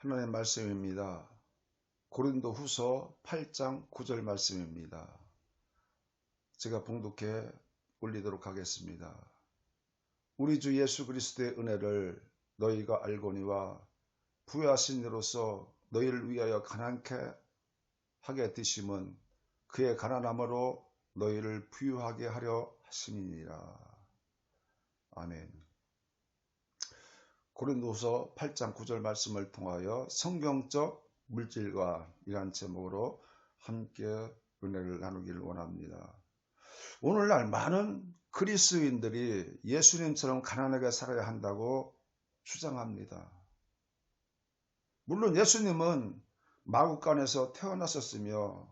하나님의 말씀입니다. 고린도후서 8장 9절 말씀입니다. 제가 봉독해 올리도록 하겠습니다. 우리 주 예수 그리스도의 은혜를 너희가 알거니와 부요하신 이로서 너희를 위하여 가난케 하게 되심은 그의 가난함으로 너희를 부유하게 하려 하심이니라. 아멘. 고린도후서 8장 9절 말씀을 통하여 성경적 물질과 이란 제목으로 함께 은혜를 나누기를 원합니다. 오늘날 많은 그리스도인들이 예수님처럼 가난하게 살아야 한다고 주장합니다. 물론 예수님은 마구간에서 태어나셨으며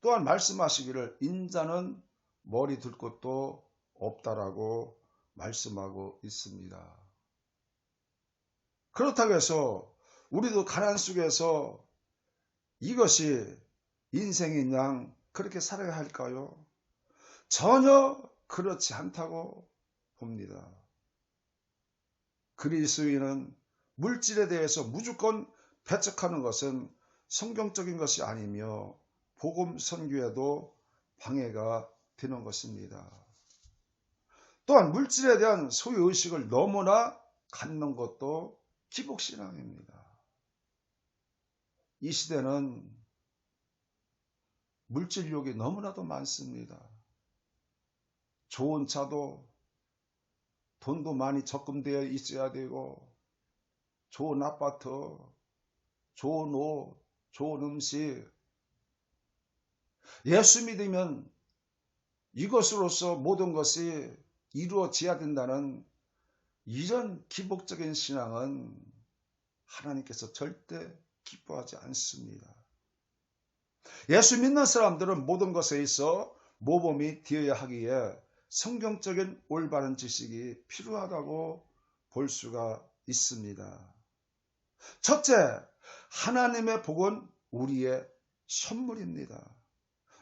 또한 말씀하시기를 인자는 머리 둘 곳도 없다라고 말씀하고 있습니다. 그렇다고 해서 우리도 가난 속에서 이것이 인생인 양 그렇게 살아야 할까요? 전혀 그렇지 않다고 봅니다. 그리스도인은 물질에 대해서 무조건 배척하는 것은 성경적인 것이 아니며 복음 선교에도 방해가 되는 것입니다. 또한 물질에 대한 소유의식을 너무나 갖는 것도 기복신앙입니다. 이 시대는 물질욕이 너무나도 많습니다. 좋은 차도 돈도 많이 적금되어 있어야 되고 좋은 아파트, 좋은 옷, 좋은 음식 예수 믿으면 이것으로서 모든 것이 이루어져야 된다는 이런 기복적인 신앙은 하나님께서 절대 기뻐하지 않습니다. 예수 믿는 사람들은 모든 것에 있어 모범이 되어야 하기에 성경적인 올바른 지식이 필요하다고 볼 수가 있습니다. 첫째, 하나님의 복은 우리의 선물입니다.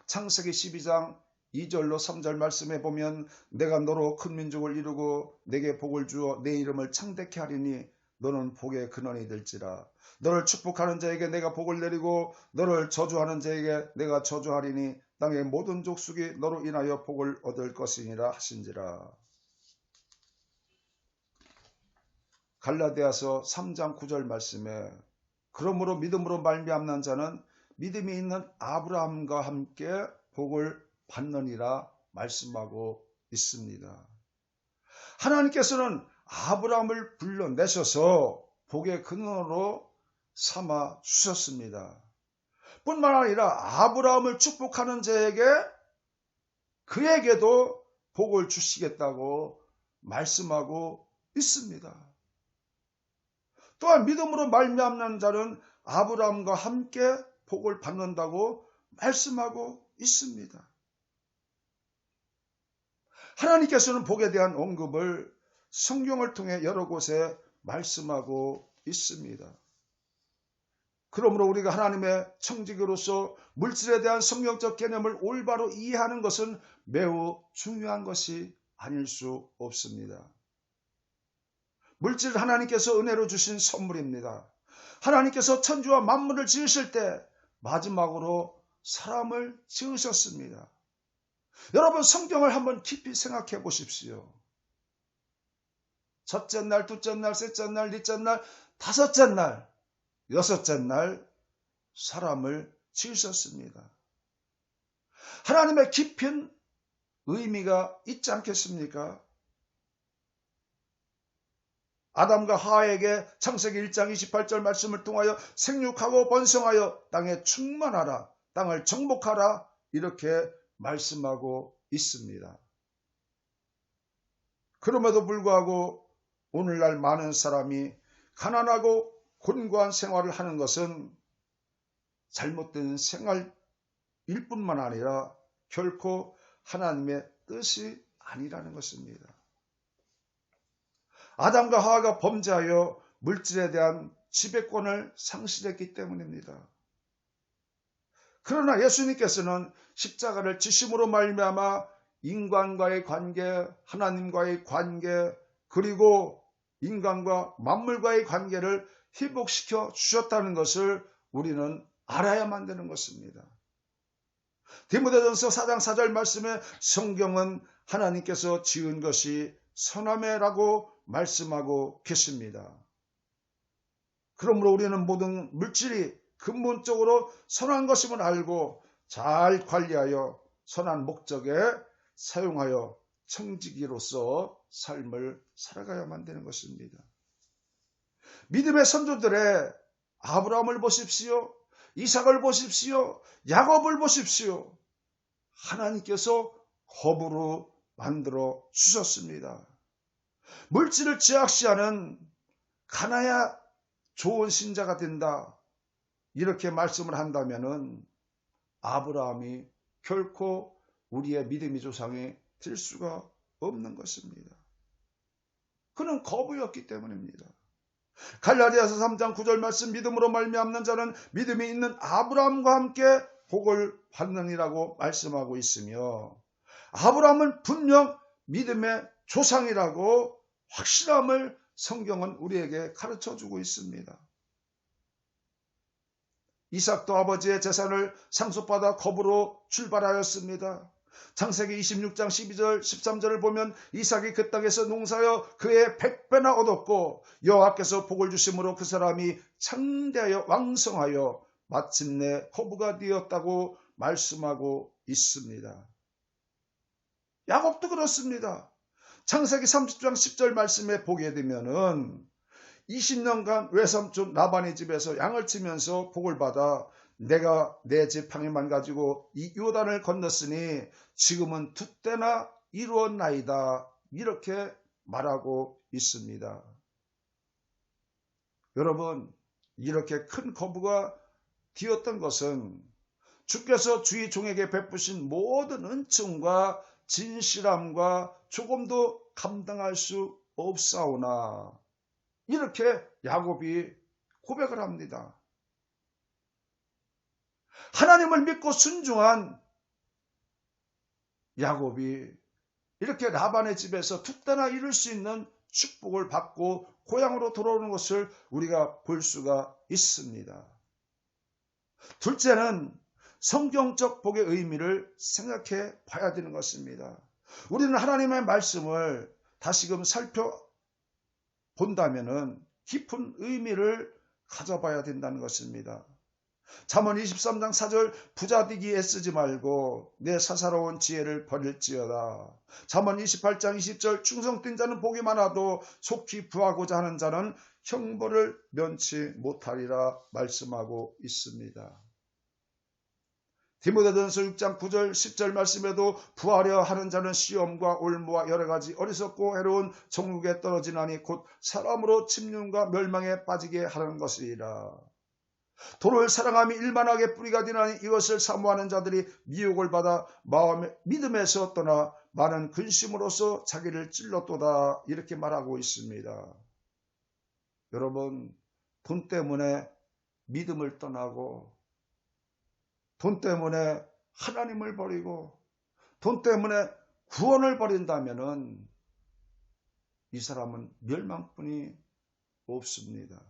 창세기 12장 2절로 3절 말씀에 보면 내가 너로 큰 민족을 이루고 내게 복을 주어 내 이름을 창대케 하리니 너는 복의 근원이 될지라. 너를 축복하는 자에게 내가 복을 내리고 너를 저주하는 자에게 내가 저주하리니 땅의 모든 족속이 너로 인하여 복을 얻을 것이니라 하신지라. 갈라디아서 3장 9절 말씀에 그러므로 믿음으로 말미암는 자는 믿음이 있는 아브라함과 함께 복을 받느니라 말씀하고 있습니다. 하나님께서는 아브라함을 불러내셔서 복의 근원으로 삼아 주셨습니다. 뿐만 아니라 아브라함을 축복하는 자에게 그에게도 복을 주시겠다고 말씀하고 있습니다. 또한 믿음으로 말미암는 자는 아브라함과 함께 복을 받는다고 말씀하고 있습니다. 하나님께서는 복에 대한 언급을 성경을 통해 여러 곳에 말씀하고 있습니다. 그러므로 우리가 하나님의 청지기로서 물질에 대한 성경적 개념을 올바로 이해하는 것은 매우 중요한 것이 아닐 수 없습니다. 물질은 하나님께서 은혜로 주신 선물입니다. 하나님께서 천지와 만물을 지으실 때 마지막으로 사람을 지으셨습니다. 여러분 성경을 한번 깊이 생각해 보십시오. 첫째 날, 둘째 날, 셋째 날, 넷째 날, 다섯째 날, 여섯째 날 사람을 지으셨습니다. 하나님의 깊은 의미가 있지 않겠습니까? 아담과 하와에게 창세기 1장 28절 말씀을 통하여 생육하고 번성하여 땅에 충만하라, 땅을 정복하라 이렇게 말씀하고 있습니다. 그럼에도 불구하고 오늘날 많은 사람이 가난하고 곤고한 생활을 하는 것은 잘못된 생활일 뿐만 아니라 결코 하나님의 뜻이 아니라는 것입니다. 아담과 하와가 범죄하여 물질에 대한 지배권을 상실했기 때문입니다. 그러나 예수님께서는 십자가를 지심으로 말미암아 인간과의 관계, 하나님과의 관계, 그리고 인간과 만물과의 관계를 회복시켜 주셨다는 것을 우리는 알아야만 되는 것입니다. 디모데전서 4장 4절 말씀에 성경은 하나님께서 지은 것이 선함이라고 말씀하고 계십니다. 그러므로 우리는 모든 물질이 근본적으로 선한 것임을 알고 잘 관리하여 선한 목적에 사용하여 청지기로서 삶을 살아가야만 되는 것입니다. 믿음의 선조들의 아브라함을 보십시오. 이삭을 보십시오. 야곱을 보십시오. 하나님께서 겁으로 만들어 주셨습니다. 물질을 제약시하는 가나야 좋은 신자가 된다. 이렇게 말씀을 한다면은 아브라함이 결코 우리의 믿음의 조상이 될 수가 없는 것입니다. 그는 거부였기 때문입니다. 갈라디아서 3장 9절 말씀 믿음으로 말미암는 자는 믿음이 있는 아브라함과 함께 복을 받느니라고 말씀하고 있으며 아브라함은 분명 믿음의 조상이라고 확실함을 성경은 우리에게 가르쳐주고 있습니다. 이삭도 아버지의 재산을 상속받아 겁으로 출발하였습니다. 창세기 26장 12절 13절을 보면 이삭이 그 땅에서 농사하여 그의 100배나 얻었고 여호와께서 복을 주심으로 그 사람이 창대하여 왕성하여 마침내 거부가 되었다고 말씀하고 있습니다. 야곱도 그렇습니다. 창세기 30장 10절 말씀에 보게 되면은 20년간 외삼촌 라반의 집에서 양을 치면서 복을 받아 내가 내 지팡이만 가지고 이 요단을 건넜으니 지금은 두 때나 이루었나이다. 이렇게 말하고 있습니다. 여러분, 이렇게 큰 거부가 되었던 것은 주께서 주의 종에게 베푸신 모든 은총과 진실함과 조금도 감당할 수 없사오나 이렇게 야곱이 고백을 합니다. 하나님을 믿고 순종한 야곱이 이렇게 라반의 집에서 두 때나 이룰 수 있는 축복을 받고 고향으로 돌아오는 것을 우리가 볼 수가 있습니다. 둘째는 성경적 복의 의미를 생각해 봐야 되는 것입니다. 우리는 하나님의 말씀을 다시금 살펴본다면 깊은 의미를 가져봐야 된다는 것입니다. 잠언 23장 4절 부자되기 애쓰지 말고 내 사사로운 지혜를 버릴지어다. 잠언 28장 20절 충성된 자는 복이 많아도 속히 부하고자 하는 자는 형벌을 면치 못하리라 말씀하고 있습니다. 디모데전서 6장 9절 10절 말씀에도 부하려 하는 자는 시험과 올무와 여러 가지 어리석고 해로운 정욕에 떨어지나니 곧 사람으로 침륜과 멸망에 빠지게 하는 것이라. 도를 사랑함이 일만하게 뿌리가 되나니 이것을 사모하는 자들이 미혹을 받아 마음의 믿음에서 떠나 많은 근심으로서 자기를 찔렀도다. 이렇게 말하고 있습니다. 여러분, 돈 때문에 믿음을 떠나고 돈 때문에 하나님을 버리고 돈 때문에 구원을 버린다면 이 사람은 멸망뿐이 없습니다.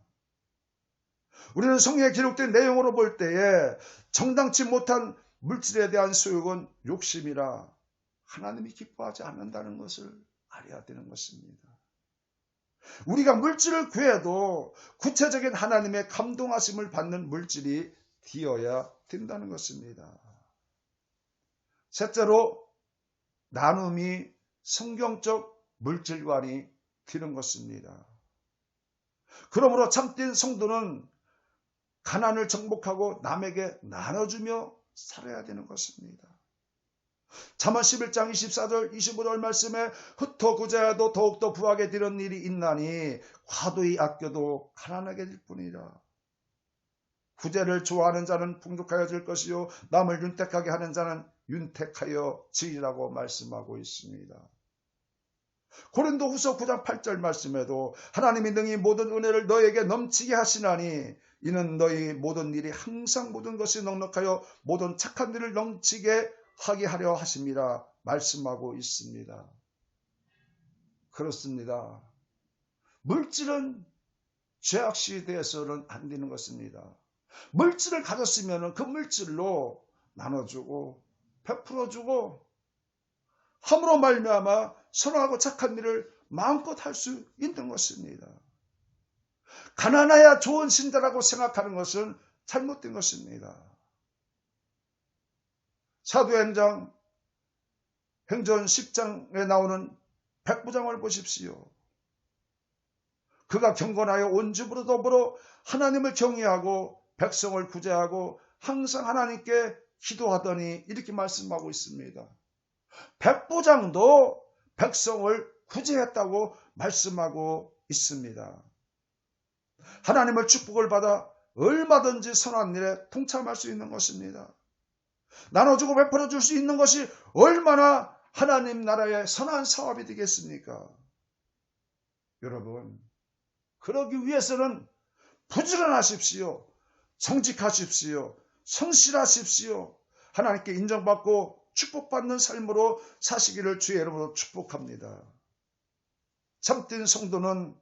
우리는 성경에 기록된 내용으로 볼 때에 정당치 못한 물질에 대한 소욕은 욕심이라 하나님이 기뻐하지 않는다는 것을 알아야 되는 것입니다. 우리가 물질을 구해도 구체적인 하나님의 감동하심을 받는 물질이 되어야 된다는 것입니다. 셋째로 나눔이 성경적 물질관이 되는 것입니다. 그러므로 참된 성도는 가난을 정복하고 남에게 나눠주며 살아야 되는 것입니다. 잠언 11장 24절 25절 말씀에 흩어 구제하여도 더욱더 부하게 되는 일이 있나니 과도히 아껴도 가난하게 될 뿐이라. 구제를 좋아하는 자는 풍족하여질 것이요 남을 윤택하게 하는 자는 윤택하여 지리라고 말씀하고 있습니다. 고린도후서 9장 8절 말씀에도 하나님이 능히 모든 은혜를 너에게 넘치게 하시나니 이는 너희 모든 일이 항상 모든 것이 넉넉하여 모든 착한 일을 넘치게 하게 하려 하심이라 말씀하고 있습니다. 그렇습니다. 물질은 죄악시에 대해서는 안 되는 것입니다. 물질을 가졌으면 그 물질로 나눠주고 베풀어주고 함으로 말미암아 선하고 착한 일을 마음껏 할 수 있는 것입니다. 가난해야 좋은 신자라고 생각하는 것은 잘못된 것입니다. 사도행전 10장에 나오는 백부장을 보십시오. 그가 경건하여 온 집으로 더불어 하나님을 경외하고 백성을 구제하고 항상 하나님께 기도하더니 이렇게 말씀하고 있습니다. 백부장도 백성을 구제했다고 말씀하고 있습니다. 하나님의 축복을 받아 얼마든지 선한 일에 동참할 수 있는 것입니다. 나눠주고 베풀어 줄 수 있는 것이 얼마나 하나님 나라의 선한 사업이 되겠습니까? 여러분, 그러기 위해서는 부지런하십시오. 정직하십시오. 성실하십시오. 하나님께 인정받고 축복받는 삶으로 사시기를 주의 이름으로 축복합니다. 참된 성도는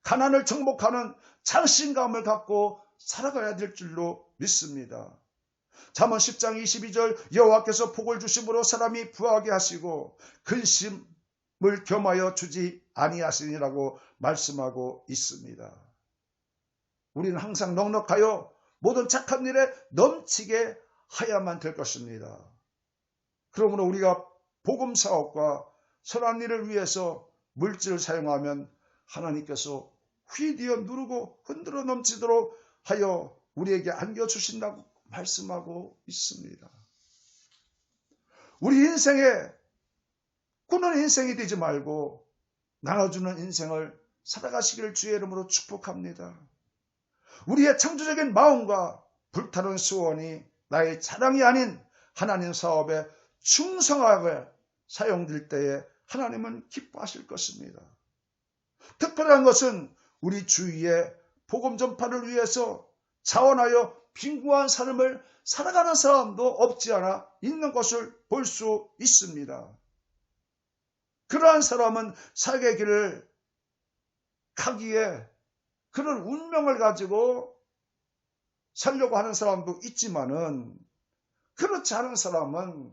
가난을 정복하는 장신감을 갖고 살아가야 될 줄로 믿습니다. 잠언 10장 22절 여호와께서 복을 주심으로 사람이 부하게 하시고 근심을 겸하여 주지 아니하시니라고 말씀하고 있습니다. 우리는 항상 넉넉하여 모든 착한 일에 넘치게 하야만 될 것입니다. 그러므로 우리가 복음 사업과 선한 일을 위해서 물질을 사용하면 하나님께서 휘디어 누르고 흔들어 넘치도록 하여 우리에게 안겨주신다고 말씀하고 있습니다. 우리 인생에 꾸는 인생이 되지 말고 나눠주는 인생을 살아가시기를 주의 이름으로 축복합니다. 우리의 창조적인 마음과 불타는 소원이 나의 자랑이 아닌 하나님 사업에 충성하게 사용될 때에 하나님은 기뻐하실 것입니다. 특별한 것은 우리 주위에 복음 전파를 위해서 자원하여 빈곤한 삶을 살아가는 사람도 없지 않아 있는 것을 볼 수 있습니다. 그러한 사람은 사역의 길을 가기에 그런 운명을 가지고 살려고 하는 사람도 있지만은 그렇지 않은 사람은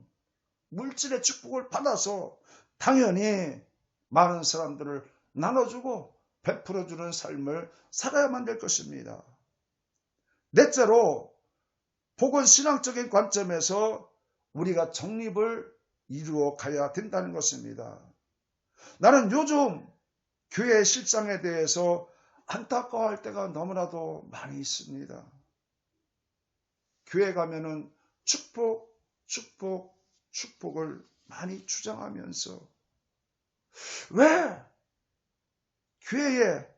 물질의 축복을 받아서 당연히 많은 사람들을 나눠주고 베풀어주는 삶을 살아야만 될 것입니다. 넷째로 복은 신앙적인 관점에서 우리가 정립을 이루어 가야 된다는 것입니다. 나는 요즘 교회 실상에 대해서 안타까워할 때가 너무나도 많이 있습니다. 교회 가면은 축복을 많이 주장하면서 왜 교회에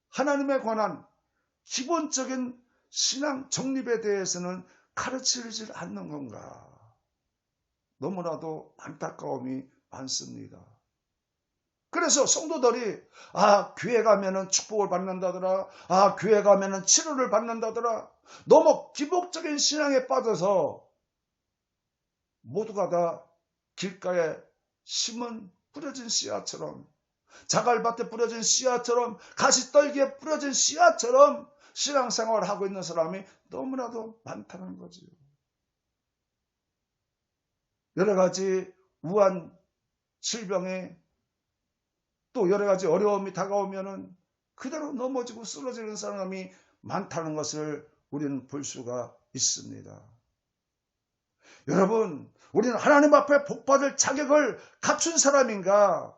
하나님에 관한 기본적인 신앙 정립에 대해서는 가르치지 않는 건가? 너무나도 안타까움이 많습니다. 그래서 성도들이 교회 가면은 축복을 받는다더라. 교회 가면은 치료를 받는다더라. 너무 기복적인 신앙에 빠져서 모두가 다 길가에 심은 뿌려진 씨앗처럼 자갈밭에 뿌려진 씨앗처럼 가시떨기에 뿌려진 씨앗처럼 신앙생활을 하고 있는 사람이 너무나도 많다는 거지요. 여러 가지 우한 질병에 또 여러 가지 어려움이 다가오면은 그대로 넘어지고 쓰러지는 사람이 많다는 것을 우리는 볼 수가 있습니다. 여러분, 우리는 하나님 앞에 복받을 자격을 갖춘 사람인가?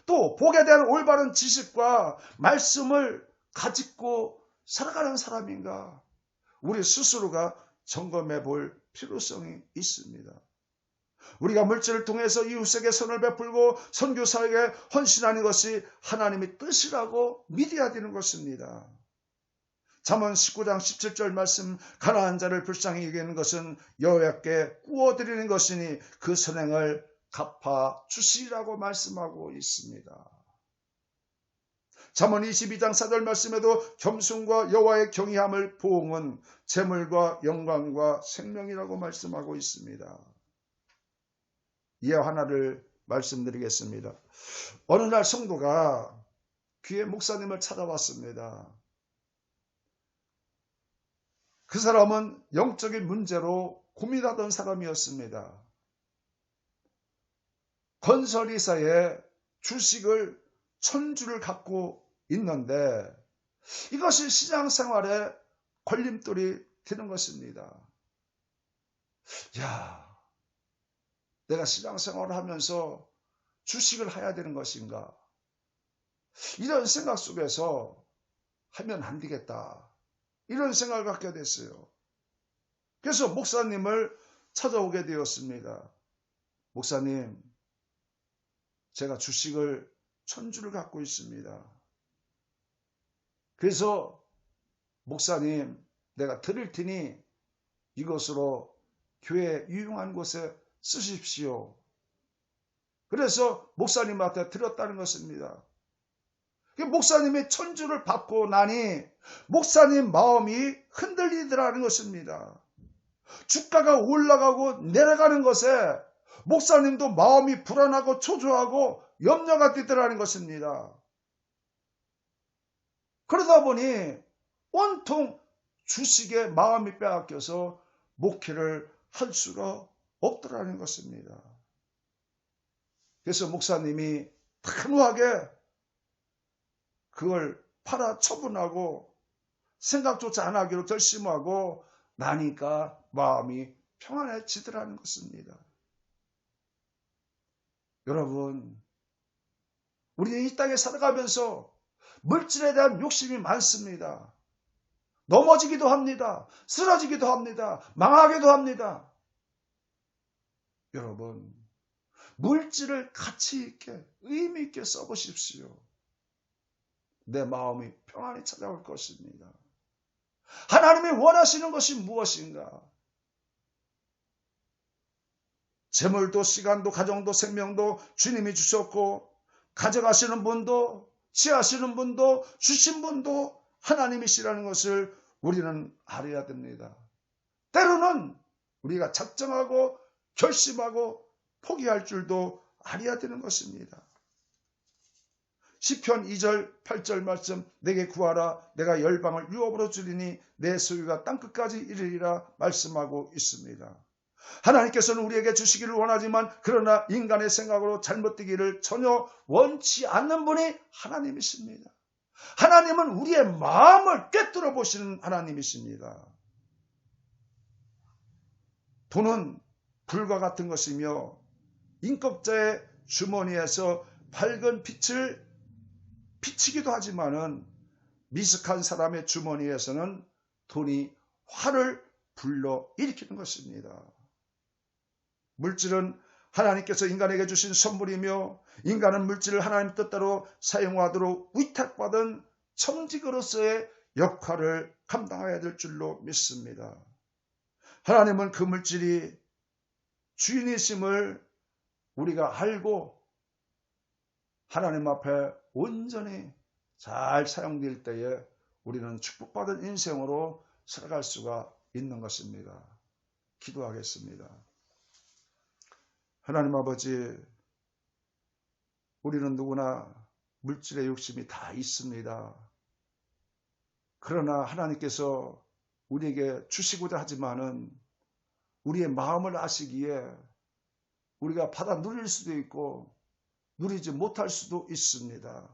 또 복에 대한 올바른 지식과 말씀을 가지고 살아가는 사람인가? 우리 스스로가 점검해 볼 필요성이 있습니다. 우리가 물질을 통해서 이웃에게 선을 베풀고 선교사에게 헌신하는 것이 하나님의 뜻이라고 믿어야 되는 것입니다. 잠언 19장 17절 말씀 가난한 자를 불쌍히 여기는 것은 여호와께 구워드리는 것이니 그 선행을 갚아주시라고 말씀하고 있습니다. 잠언 22장 4절 말씀에도 겸손과 여호와의 경외함을 보응은 재물과 영광과 생명이라고 말씀하고 있습니다. 예화 하나를 말씀드리겠습니다. 어느 날 성도가 귀에 목사님을 찾아왔습니다. 그 사람은 영적인 문제로 고민하던 사람이었습니다. 건설이사의 주식을 1000주를 갖고 있는데 이것이 신앙생활에 걸림돌이 되는 것입니다. 야, 내가 신앙생활을 하면서 주식을 해야 되는 것인가? 이런 생각 속에서 하면 안 되겠다. 이런 생각을 갖게 됐어요. 그래서 목사님을 찾아오게 되었습니다. 목사님, 제가 주식을 1000주를 갖고 있습니다. 그래서 목사님, 내가 드릴 테니 이것으로 교회 유용한 곳에 쓰십시오. 그래서 목사님한테 드렸다는 것입니다. 목사님이 1000주를 받고 나니 목사님 마음이 흔들리더라는 것입니다. 주가가 올라가고 내려가는 것에 목사님도 마음이 불안하고 초조하고 염려가 되더라는 것입니다. 그러다 보니 온통 주식에 마음이 빼앗겨서 목회를 할 수가 없더라는 것입니다. 그래서 목사님이 단호하게 그걸 팔아 처분하고 생각조차 안 하기로 결심하고 나니까 마음이 평안해지더라는 것입니다. 여러분, 우리는 이 땅에 살아가면서 물질에 대한 욕심이 많습니다. 넘어지기도 합니다. 쓰러지기도 합니다. 망하기도 합니다. 여러분, 물질을 가치 있게 의미 있게 써보십시오. 내 마음이 평안히 찾아올 것입니다. 하나님이 원하시는 것이 무엇인가? 재물도 시간도 가정도 생명도 주님이 주셨고 가져가시는 분도 취하시는 분도 주신 분도 하나님이시라는 것을 우리는 알아야 됩니다. 때로는 우리가 작정하고 결심하고 포기할 줄도 알아야 되는 것입니다. 시편 2절 8절 말씀, 내게 구하라 내가 열방을 유업으로 주리니 내 소유가 땅끝까지 이르리라 말씀하고 있습니다. 하나님께서는 우리에게 주시기를 원하지만 그러나 인간의 생각으로 잘못되기를 전혀 원치 않는 분이 하나님이십니다. 하나님은 우리의 마음을 꿰뚫어 보시는 하나님이십니다. 돈은 불과 같은 것이며 인격자의 주머니에서 밝은 빛을 비치기도 하지만은 미숙한 사람의 주머니에서는 돈이 화를 불러일으키는 것입니다. 물질은 하나님께서 인간에게 주신 선물이며 인간은 물질을 하나님 뜻대로 사용하도록 위탁받은 청직으로서의 역할을 감당해야 될 줄로 믿습니다. 하나님은 그 물질이 주인이심을 우리가 알고 하나님 앞에 온전히 잘 사용될 때에 우리는 축복받은 인생으로 살아갈 수가 있는 것입니다. 기도하겠습니다. 하나님 아버지, 우리는 누구나 물질의 욕심이 다 있습니다. 그러나 하나님께서 우리에게 주시고자 하지만은 우리의 마음을 아시기에 우리가 받아 누릴 수도 있고 누리지 못할 수도 있습니다.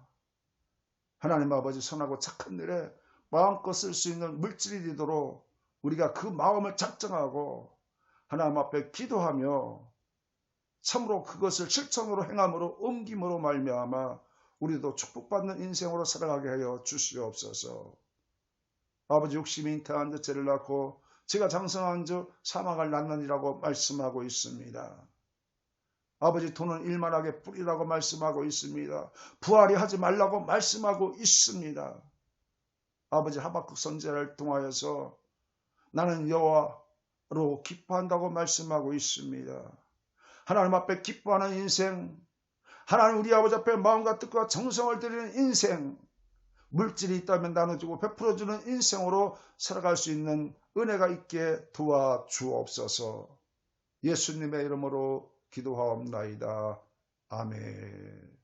하나님 아버지, 선하고 착한 일에 마음껏 쓸 수 있는 물질이 되도록 우리가 그 마음을 작정하고 하나님 앞에 기도하며 참으로 그것을 실천으로 행함으로 옮김으로 말미암아 우리도 축복받는 인생으로 살아가게 하여 주시옵소서. 아버지, 욕심이 잉태한 자 죄를 낳고 제가 장성한 자 사망을 낳느니라고 말씀하고 있습니다. 아버지, 돈은 일만하게 뿌리라고 말씀하고 있습니다. 부활이 하지 말라고 말씀하고 있습니다. 아버지, 하박국 선지자를 통하여서 나는 여호와로 기뻐한다고 말씀하고 있습니다. 하나님 앞에 기뻐하는 인생, 하나님 우리 아버지 앞에 마음과 뜻과 정성을 드리는 인생, 물질이 있다면 나눠주고 베풀어주는 인생으로 살아갈 수 있는 은혜가 있게 도와주옵소서. 예수님의 이름으로 기도하옵나이다. 아멘.